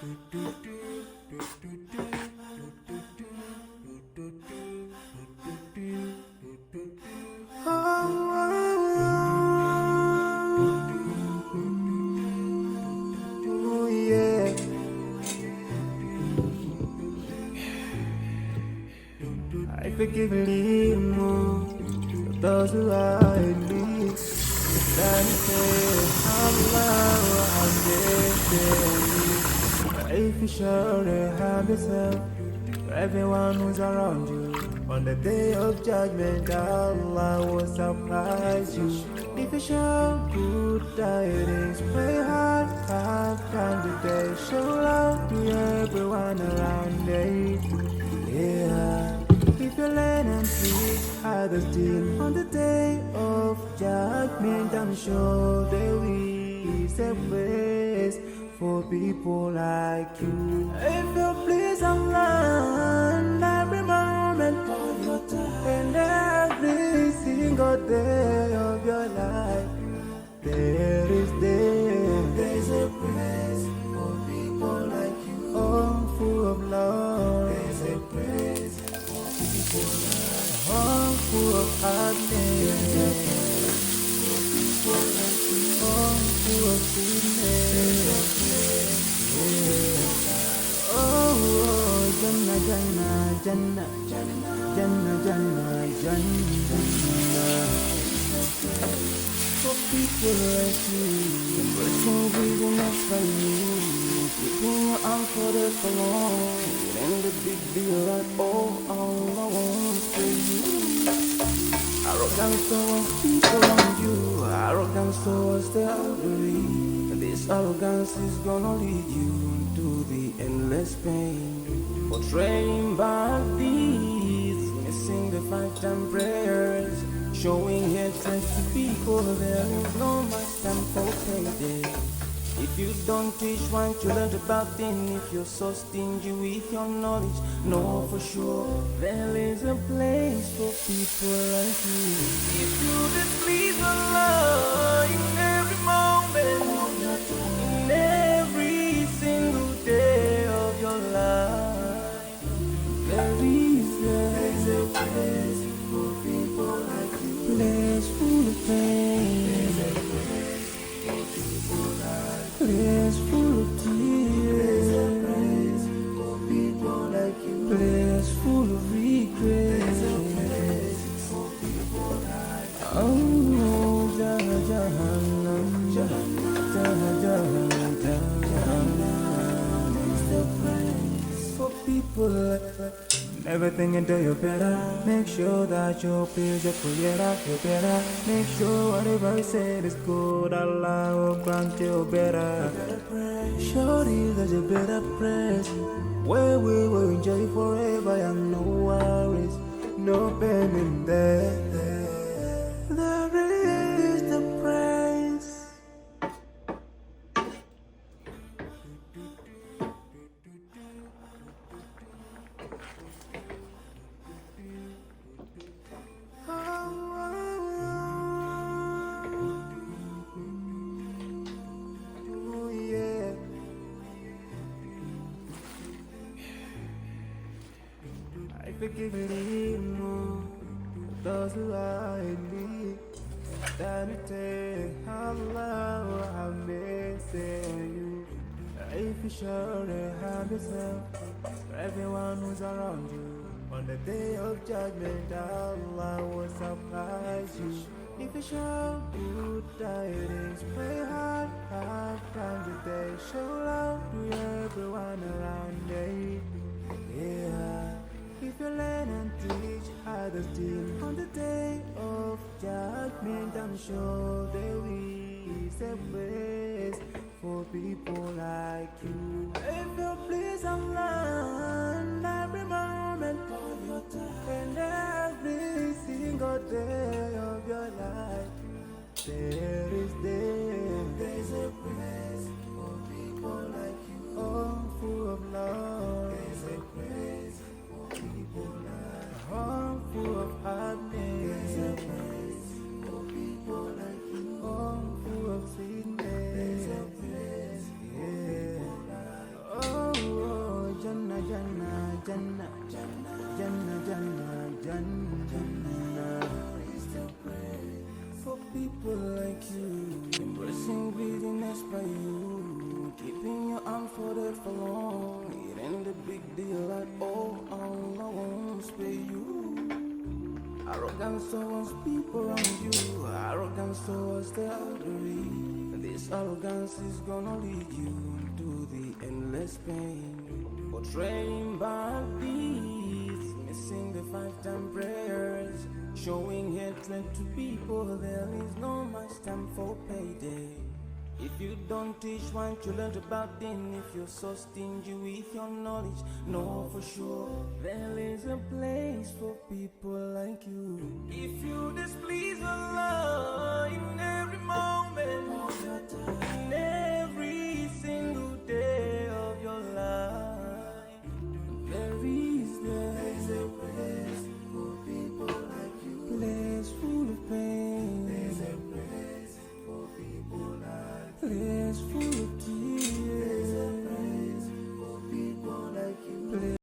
Oh, yeah. I forgive me more for those who hide me. That say, Allah, if you surely have yourself, for everyone who's around you, on the day of judgment, Allah will surprise you. If you show good tidings, pray hard, have time today, show love to everyone around you. Yeah. If you learn and teach others still on the day of judgment, I'm sure there is a place for people like you. If you please Allah, every moment of your time and every single day of your life, there's a place for people like you. Oh, full of love. There's a place for people like you. Oh, full of happiness. There's a place for people like you. Oh, full of sweetness. There's a place for people like you. Oh, Jannah, Jannah, Jannah, Jannah, Jannah, Jannah. For people like you, but so we will not find you. People are out for the alone. It ain't a big deal at all. All I want for you. Arrogance towards people on you. Arrogance towards the elderly. And this arrogance is gonna lead you into the endless pain. Portraying bad deeds, missing the 5-time prayers. Showing hatred to people, there is no much time for payday. If you don't teach one to learn about them, if you're so stingy with your knowledge, know for sure there is a place for people like you. If you displease Allah in every moment, in every single day of your life, there is a place for people like you. Place full of pain. There's a place for people like you. Place full of tears. There's a place for people like you. Place full of regret. There's a place for people like you. Oh, Jahannam, Jahannam, Jahannam. It's the place for people like you. Everything until you're better. Make sure that your peers are clear, you're better. Make sure whatever you said is good. Allah will grant you better. Surely there's a better place where we will enjoy forever and no worries, no pain in there. There is the price. I forgive me more for those who hide me. That it take Allah have mercy on you. If you surely have yourself, for everyone who's around you, on the day of judgment, Allah will surprise you. If you show good tidings, pray hard, have time today, show love to everyone around you. Yeah. If you learn and teach others still on the day of judgment, I'm sure there is a place for people like you. If you please Allah, every moment of your time and every single day of your life, there's a place for people like you. Oh, full of love. There's a place for people like you. Oh, full of happiness. There's a place for people like you. Oh, full of sweetness. There's a place for people like you. for that for long. It ain't a big deal at all. I won't spare you. Arrogance towards people around you. Arrogance towards the elderly. This arrogance is gonna lead you to the endless pain. Portraying bad deeds, missing the 5-time prayers, showing hatred to people. There is no much time for payday. If you don't teach, why don't you learn about them? If you're so stingy with your knowledge, know for sure there is a place for people like you. If you displease Allah in every moment of your time, in every single day of your life, there is a place for people like you. Place full of pain. There's a place for people like you. Place full of tears.